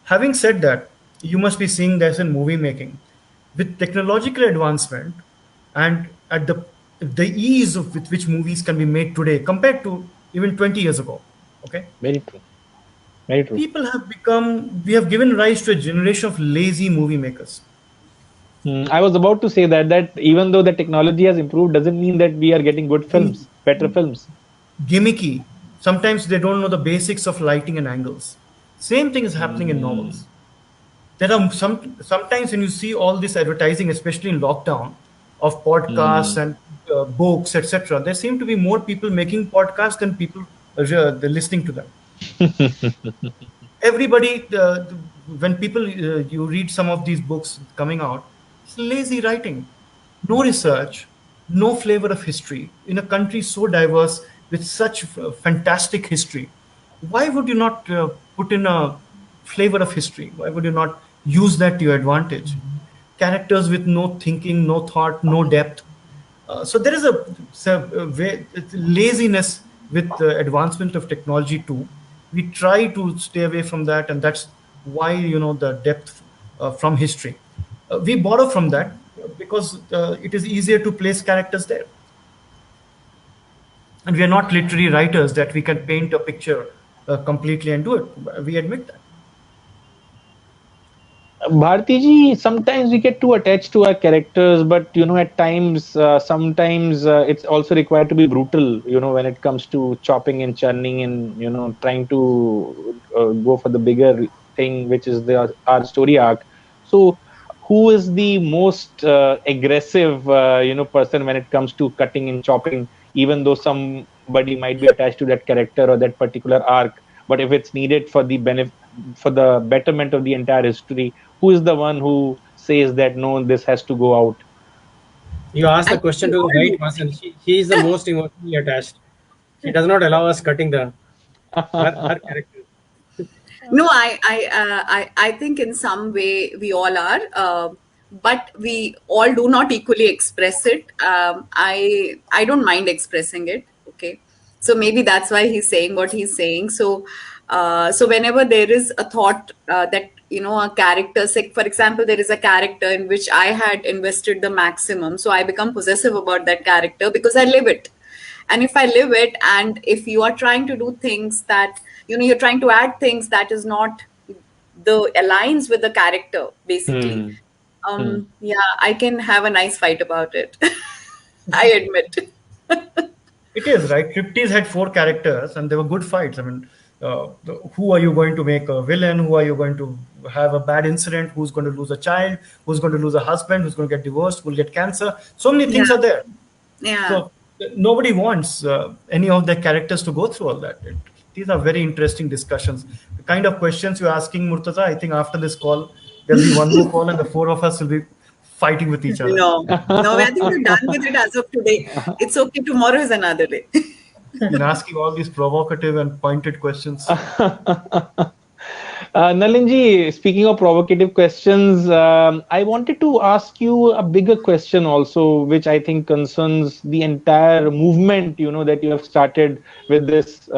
Having said that, you must be seeing this in movie making. With technological advancement and at the ease with which movies can be made today compared to even 20 years ago, okay? Very true. Very true. People have become, we have given rise to a generation of lazy movie makers. I was about to say that even though the technology has improved, doesn't mean that we are getting good films, better films. Gimmicky. Sometimes they don't know the basics of lighting and angles. Same thing is happening in novels. There are sometimes when you see all this advertising, especially in lockdown, of podcasts and books, etc., there seem to be more people making podcasts than people listening to them. Everybody, when people, you read some of these books coming out, it's lazy writing, no research, no flavor of history. In a country so diverse with such fantastic history, why would you not put in a flavor of history? Why would you not use that to your advantage? Characters with no thinking, no thought, no depth. So there is laziness with the advancement of technology too. We try to stay away from that, and that's why the depth from history. We borrow from that because it is easier to place characters there. And we are not literary writers that we can paint a picture completely and do it. We admit that. Bharti ji, sometimes we get too attached to our characters, but at times, sometimes it's also required to be brutal. When it comes to chopping and churning and trying to go for the bigger thing, which is our story arc. So, who is the most aggressive, person when it comes to cutting and chopping? Even though somebody might be attached to that character or that particular arc, but if it's needed for the for the betterment of the entire history, who is the one who says that no, this has to go out? You ask the question to the right person. He is the most emotionally attached. He does not allow us cutting her character. No, I think in some way we all are, but we all do not equally express it. I don't mind expressing it. Okay, so maybe that's why he's saying what he's saying. So whenever there is a thought that a character, say for example, there is a character in which I had invested the maximum, so I become possessive about that character because I live it. And if I live it, and if you are trying to do things that you're trying to add things that is not the aligns with the character, basically, yeah, I can have a nice fight about it. I admit. It is right. Triptychs had 4 characters, and they were good fights. I mean, who are you going to make a villain? Who are you going to have a bad incident? Who's going to lose a child? Who's going to lose a husband? Who's going to get divorced? Who'll get cancer? So many things are there. Yeah. So nobody wants any of their characters to go through all that. These are very interesting discussions. The kind of questions you're asking, Murtaza, I think after this call, there'll be one more call, and the 4 of us will be fighting with each other. No, I think we're done with it as of today. It's okay. Tomorrow is another day. In asking all these provocative and pointed questions. Nalinji, speaking of provocative questions, I wanted to ask you a bigger question also, which I think concerns the entire movement, that you have started with this,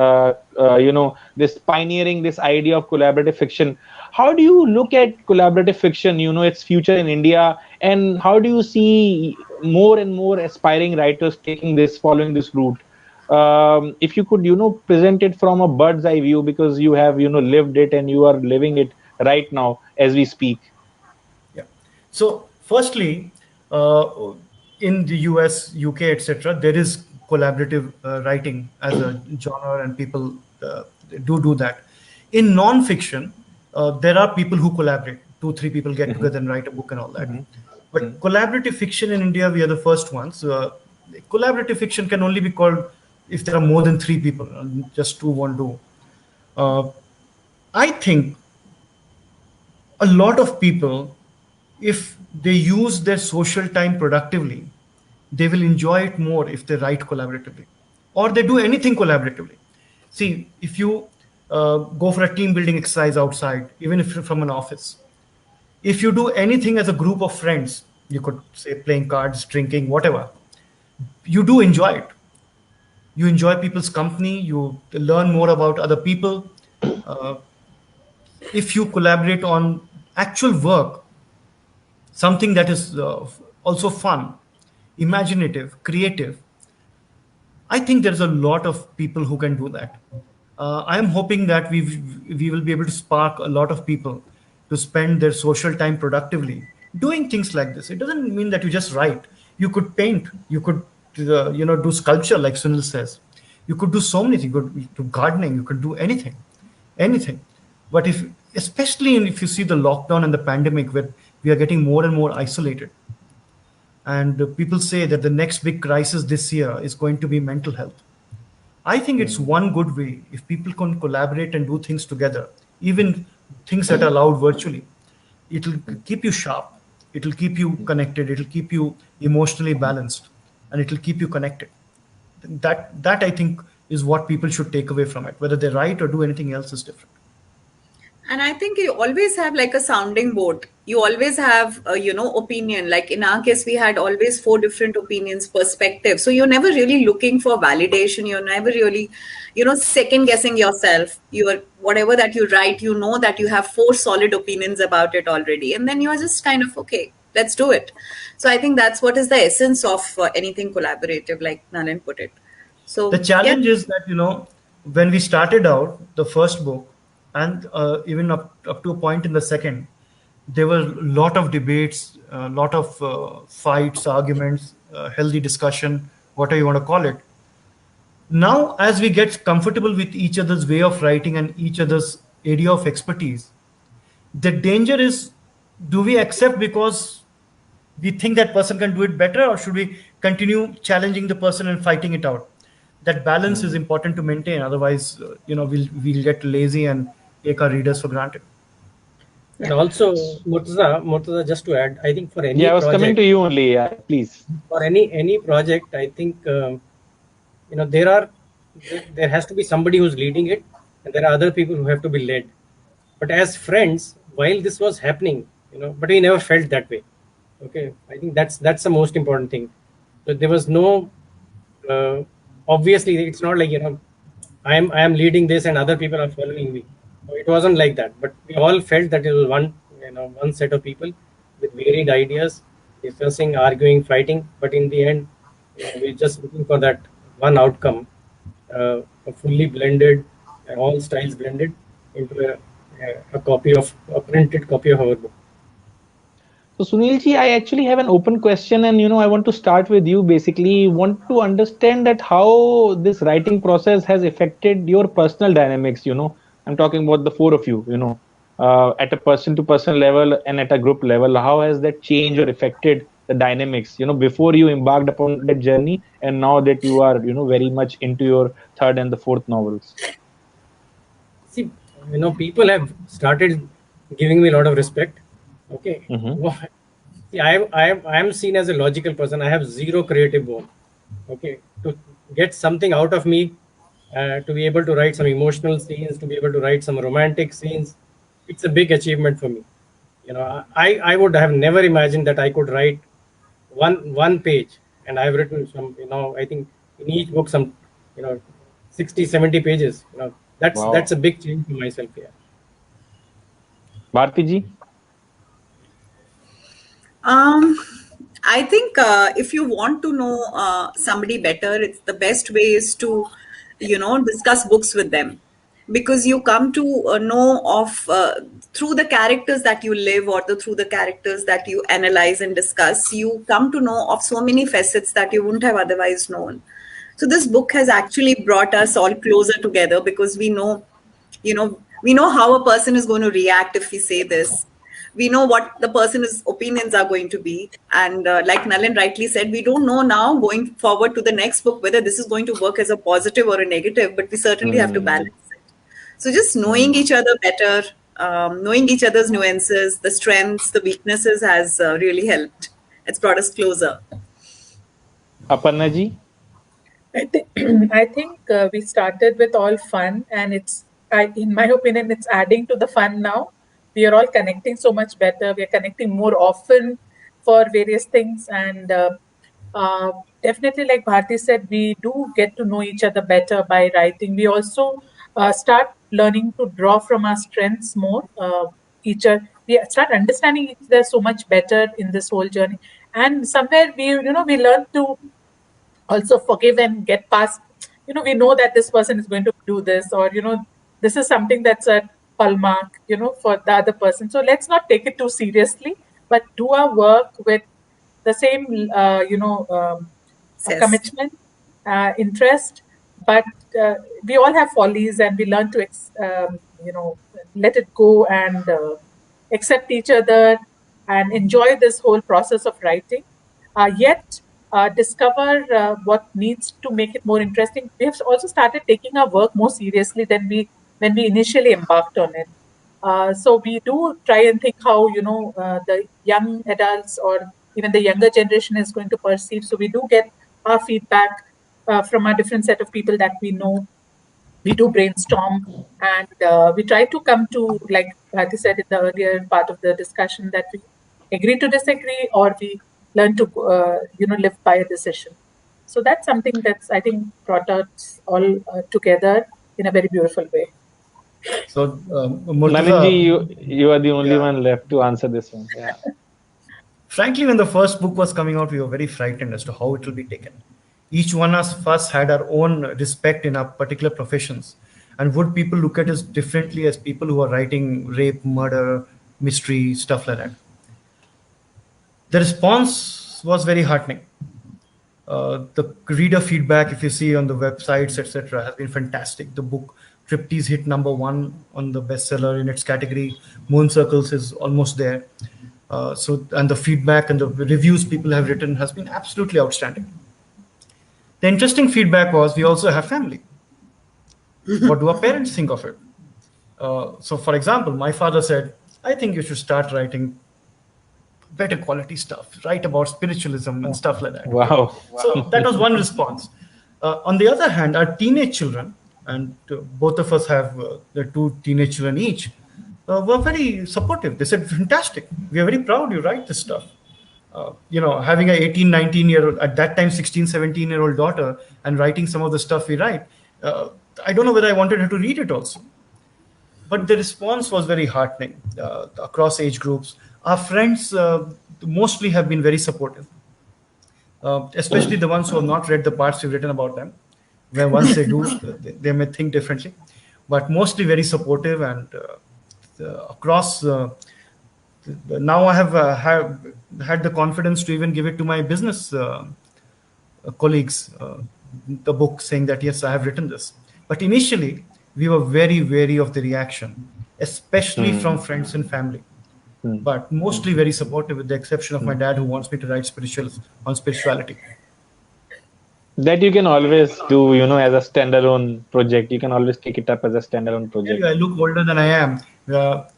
this pioneering this idea of collaborative fiction. How do you look at collaborative fiction, its future in India, and how do you see more and more aspiring writers following this route? If you could present it from a bird's eye view, because you have lived it and you are living it right now as we speak. Yeah. So firstly, in the US, UK, etc., there is collaborative writing as a genre, and people do that. In non-fiction, there are people who collaborate. 2-3 people get together and write a book and all that. But collaborative fiction in India, we are the first ones. Collaborative fiction can only be called if there are more than 3 people, just 2 won't do. I think a lot of people, if they use their social time productively, they will enjoy it more if they write collaboratively or they do anything collaboratively. See, if you go for a team building exercise outside, even if you're from an office, if you do anything as a group of friends, you could say playing cards, drinking, whatever, you do enjoy it. You enjoy people's company, you learn more about other people. Uh, if you collaborate on actual work, something that is also fun, imaginative, creative, I think there's a lot of people who can do that. I am hoping that we will be able to spark a lot of people to spend their social time productively doing things like this. It doesn't mean that you just write. You could paint. You could do sculpture like Sunil says. You could do so many things. You could do gardening. You could do anything, anything. But if you see the lockdown and the pandemic, where we are getting more and more isolated, and people say that the next big crisis this year is going to be mental health. I think it's one good way if people can collaborate and do things together, even things that are allowed virtually. It'll keep you sharp, it'll keep you connected, it'll keep you emotionally balanced, and it'll keep you connected. That I think is what people should take away from it. Whether they write or do anything else is different. And I think you always have like a sounding board. You always have opinion. Like in our case, we had always 4 different opinions, perspectives. So you're never really looking for validation. You're never really, second guessing yourself. Whatever that you write, that you have 4 solid opinions about it already. And then you are just kind of, okay, let's do it. So I think that's what is the essence of anything collaborative, like Nalin put it. So the challenge is that, when we started out the first book, and even up to a point in the second, there were a lot of debates, a lot of fights, arguments, healthy discussion, whatever you want to call it. Now, as we get comfortable with each other's way of writing and each other's area of expertise, the danger is, do we accept because we think that person can do it better, or should we continue challenging the person and fighting it out? That balance is important to maintain. Otherwise, we'll get lazy and take our readers for granted. And also, Murtaza, just to add, I think for any I was coming to you only. Yeah, please. For any project, I think there has to be somebody who's leading it, and there are other people who have to be led. But as friends, while this was happening, but we never felt that way. Okay, I think that's the most important thing. So there was no obviously it's not like I am leading this and other people are following me. So it wasn't like that, but we all felt that it was one set of people with varied ideas, discussing, arguing, fighting. But in the end, we're just looking for that one outcome, a fully blended, all styles blended into a printed copy of our book. So Sunilji, I actually have an open question, and I want to start with you. Basically, want to understand that how this writing process has affected your personal dynamics. I'm talking about the 4 of you. At a person-to-person level and at a group level, how has that changed or affected the dynamics? Before you embarked upon that journey, and now that you are very much into your 3rd and the 4th novels. See, people have started giving me a lot of respect. Okay. See, I am seen as a logical person. I have zero creative bone. Okay. To get something out of me, to be able to write some emotional scenes, to be able to write some romantic scenes, it's a big achievement for me. I would have never imagined that I could write one page, and I've written some, I think in each book some, 60, 70 pages. That's a big change for myself here. Bharti ji? I think if you want to know somebody better, it's the best way is to, discuss books with them, because you come to know of through the characters that you live, or through the characters that you analyze and discuss, you come to know of so many facets that you wouldn't have otherwise known. So this book has actually brought us all closer together, because we know how a person is going to react if we say this. We know what the person's opinions are going to be. And like Nalin rightly said, we don't know now going forward to the next book whether this is going to work as a positive or a negative, but we certainly have to balance it. So just knowing each other better, knowing each other's nuances, the strengths, the weaknesses has really helped. It's brought us closer. Aparna ji? I think we started with all fun, and in my opinion, it's adding to the fun now. We are all connecting so much better. We are connecting more often for various things, and uh, definitely, like Bharti said, we do get to know each other better by writing. We also start learning to draw from our strengths more. Each other, we start understanding each other so much better in this whole journey, and somewhere we learn to also forgive and get past. We know that this person is going to do this, or this is something that's a hallmark for the other person, so let's not take it too seriously, but do our work with the same Yes. commitment, interest, but we all have follies, and we learn to let it go, and accept each other, and enjoy this whole process of writing, yet discover what needs to make it more interesting. We have also started taking our work more seriously than we when we initially embarked on it. So we do try and think how the young adults or even the younger generation is going to perceive. So we do get our feedback from a different set of people that we know. We do brainstorm, and we try to come to, like Bharti said in the earlier part of the discussion, that we agree to disagree, or we learn to live by a decision. So that's something that's, I think, brought us all together in a very beautiful way. So, Nalin ji, Murtaza, you are the only yeah. one left to answer this one. Yeah. Frankly, when the first book was coming out, we were very frightened as to how it will be taken. Each one of us had our own respect in our particular professions. And would people look at us differently as people who are writing rape, murder, mystery, stuff like that? The response was very heartening. The reader feedback, if you see on the websites, etc., has been fantastic. The book Tripty's hit #1 on the bestseller in its category. Moon Circles is almost there. And the feedback and the reviews people have written has been absolutely outstanding. The interesting feedback was we also have family. What do our parents think of it? So, for example, my father said, "I think you should start writing better quality stuff, write about spiritualism and stuff like that." Wow. So that was one response. On the other hand, our teenage children, and both of us have the two teenage children each, were very supportive. They said, "Fantastic. We are very proud you write this stuff." Having an 18, 19-year-old, at that time 16, 17-year-old daughter, and writing some of the stuff we write, I don't know whether I wanted her to read it also. But the response was very heartening across age groups. Our friends mostly have been very supportive, especially the ones who have not read the parts we've written about them. Where once they do, they may think differently, but mostly very supportive, and across. Now I have had the confidence to even give it to my business colleagues, the book, saying that yes, I have written this. But initially, we were very wary of the reaction, especially from friends and family. But mostly very supportive, with the exception of my dad, who wants me to write on spirituality. That you can always do, as a standalone project. You can always take it up as a standalone project. I look older than I am,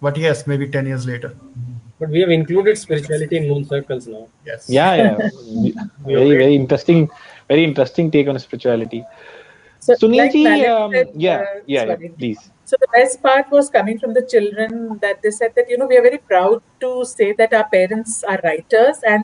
but yes, maybe 10 years later. But we have included spirituality in Moon Circles now. Yes. Yeah. Very interesting take on spirituality. So, Sunil like ji, Nalin said, yeah, please. So the best part was coming from the children, that they said that, we are very proud to say that our parents are writers, and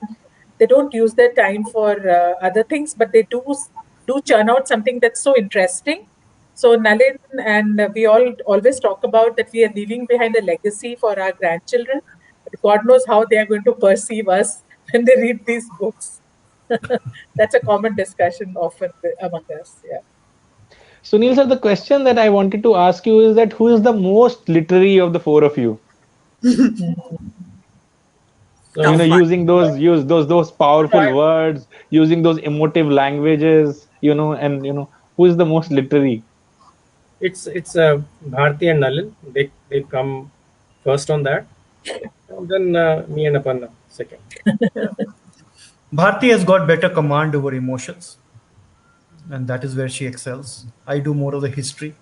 they don't use their time for other things, but they do churn out something that's so interesting. So Nalin and we all always talk about that we are leaving behind a legacy for our grandchildren. But God knows how they are going to perceive us when they read these books. That's a common discussion often among us. Yeah. Sunil sir, the question that I wanted to ask you is that who is the most literary of the four of you? So, Using those powerful words, using those emotive languages, and who is the most literary? it's Bharti and Nalin. They come first on that, and then me and Aparna second. Bharti has got better command over emotions, and that is where she excels. I do more of the history,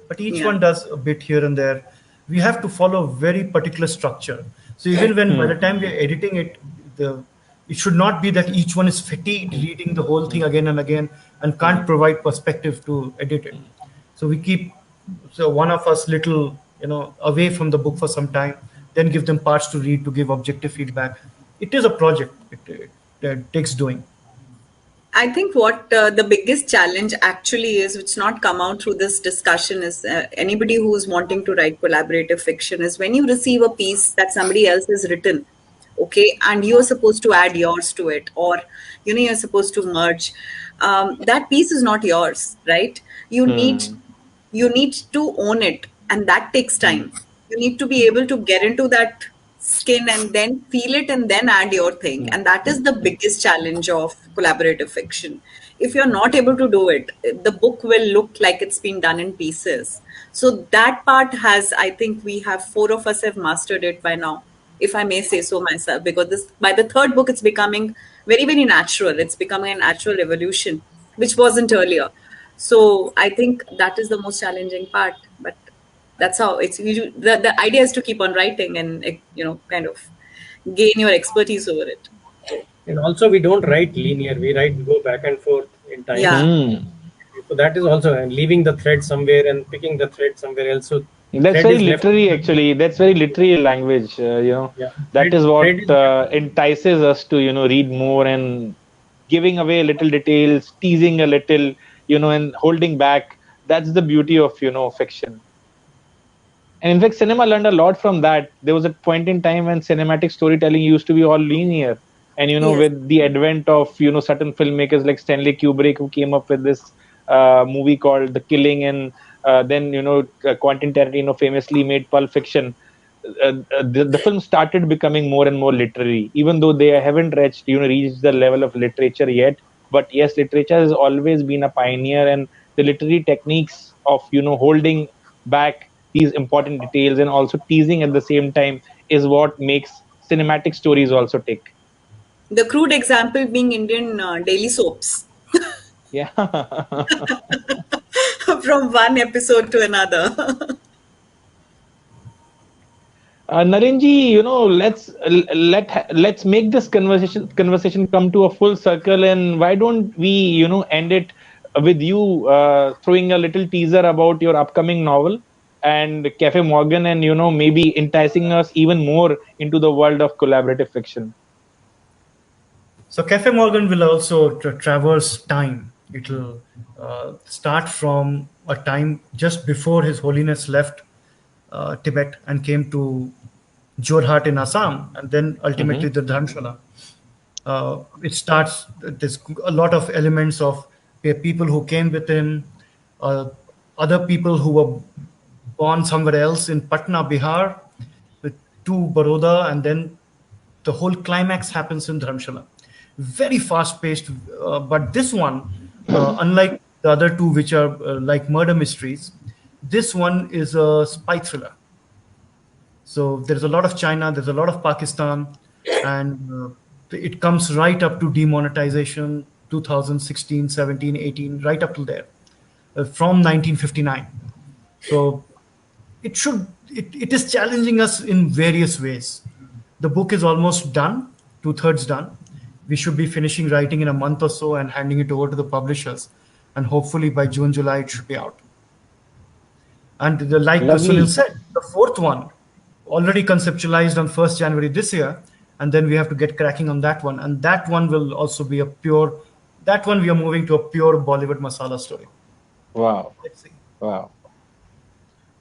but each one does a bit here and there. we have to follow a very particular structure. So even when by the time we are editing it, the it should not be that each one is fatigued reading the whole thing again and again and can't provide perspective to edit it. So we keep one of us little away from the book for some time, then give them parts to read to give objective feedback. It is a project. It takes doing. I think what the biggest challenge actually is, which not come out through this discussion, is anybody who's wanting to write collaborative fiction is when you receive a piece that somebody else has written, okay, and you're supposed to add yours to it, or you're supposed to merge. That piece is not yours, right? You need to own it, and that takes time. You need to be able to get into that skin and then feel it and then add your thing, and that is the biggest challenge of collaborative fiction. If you're not able to do it, the book will look like it's been done in pieces. So that part has, I think we have, four of us have mastered it by now, if I may say so myself, because this, by the third book, it's becoming very, very natural. It's becoming a natural evolution, which wasn't earlier. So I think that is the most challenging part, but that's how it's. The idea is to keep on writing and kind of gain your expertise over it. And also, we don't write linear. We go back and forth in time. Yeah. So that is also leaving the thread somewhere and picking the thread somewhere else. So that's very literary, actually. That's very literary language. That is what entices us to read more, and giving away little details, teasing a little, and holding back. That's the beauty of fiction. And in fact, cinema learned a lot from that. There was a point in time when cinematic storytelling used to be all linear. And, Yes. with the advent of, certain filmmakers like Stanley Kubrick, who came up with this movie called The Killing, and then, Quentin Tarantino famously made Pulp Fiction. The film started becoming more and more literary, even though they haven't reached the level of literature yet. But yes, literature has always been a pioneer, and the literary techniques of, holding back these important details and also teasing at the same time is what makes cinematic stories also tick. The crude example being Indian daily soaps. Yeah. From one episode to another. Narenji, let's make this conversation come to a full circle, and why don't we end it with you throwing a little teaser about your upcoming novel and Cafe Morgan, and maybe enticing us even more into the world of collaborative fiction. So Cafe Morgan will also traverse time. It will start from a time just before His Holiness left Tibet and came to Jorhat in Assam, and then ultimately the Dharamshala. It starts, there's a lot of elements of people who came with him, other people who were born somewhere else in Patna, Bihar, to Baroda, and then the whole climax happens in Dharamshala. Very fast paced, but this one, unlike the other two, which are like murder mysteries, this one is a spy thriller. So there's a lot of China, there's a lot of Pakistan, and it comes right up to demonetization, 2016, 17, 18, right up to there, from 1959. So it is challenging us in various ways. The book is almost done, 2/3 done. We should be finishing writing in a month or so and handing it over to the publishers. And hopefully by June, July, it should be out. And like Sunil said, the fourth one, already conceptualized on 1st January this year. And then we have to get cracking on that one. And that one will also be that one we are moving to a pure Bollywood masala story. Wow. Let's see. Wow.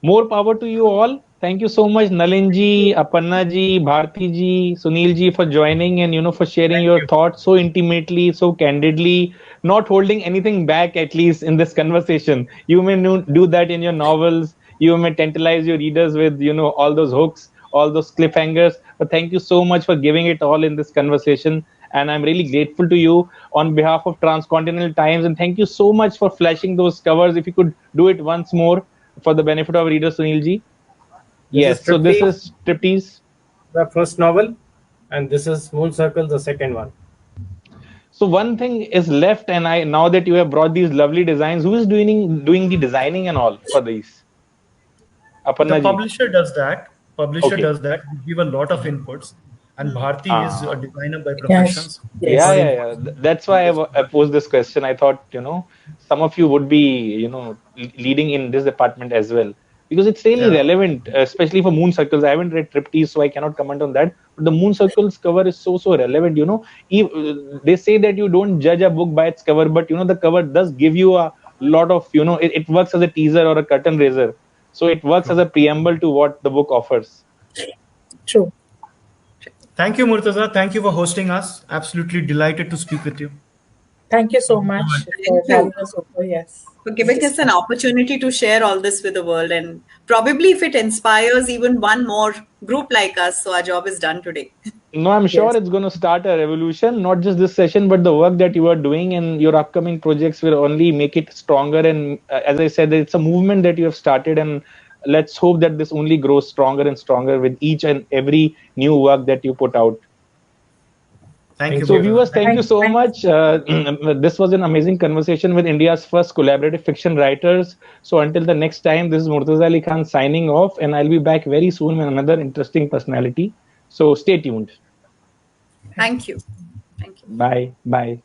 More power to you all. Thank you so much, Nalinji, Aparnaji, Bhartiji, Sunilji, for joining and for sharing your thoughts so intimately, so candidly, not holding anything back, at least in this conversation. You may do that in your novels. You may tantalize your readers with all those hooks, all those cliffhangers. But thank you so much for giving it all in this conversation. And I'm really grateful to you on behalf of Transcontinental Times. And thank you so much for flashing those covers. If you could do it once more for the benefit of readers, Sunilji. Yes, so this is Striptease, the first novel, and this is Moon Circle, the second one. So one thing is left, and now that you have brought these lovely designs, who is doing the designing and all for these? Aparna The ji. publisher does that. Okay. We give a lot of inputs, and Bharti is a Ah. designer by Yes. profession. So Yes. Yeah, her yeah, input yeah. is That's why useful. I posed this question. I thought, some of you would be, leading in this department as well. Because it's really Yeah. relevant, especially for Moon Circles. I haven't read Triptych, so I cannot comment on that. But the Moon Circles cover is so, so relevant. They say that you don't judge a book by its cover, but, the cover does give you a lot of, it works as a teaser or a curtain raiser. So it works as True. a preamble to what the book offers. True. Thank you, Murtaza. Thank you for hosting us. Absolutely delighted to speak with you. Thank you so Thank you so much much. for Thank having you us over. Yes. for giving us an opportunity to share all this with the world. And probably if it inspires even one more group like us, so our job is done today. No, I'm sure Yes. it's going to start a revolution, not just this session, but the work that you are doing and your upcoming projects will only make it stronger. And as I said, it's a movement that you have started, and let's hope that this only grows stronger and stronger with each and every new work that you put out. Thank you, So, Yes. viewers, Murtaza. thank you so Thank you. much. This was an amazing conversation with India's first collaborative fiction writers. So, until the next time, this is Murtaza Ali Khan signing off, and I'll be back very soon with another interesting personality. So, stay tuned. Thank you. Thank you. Bye. Bye.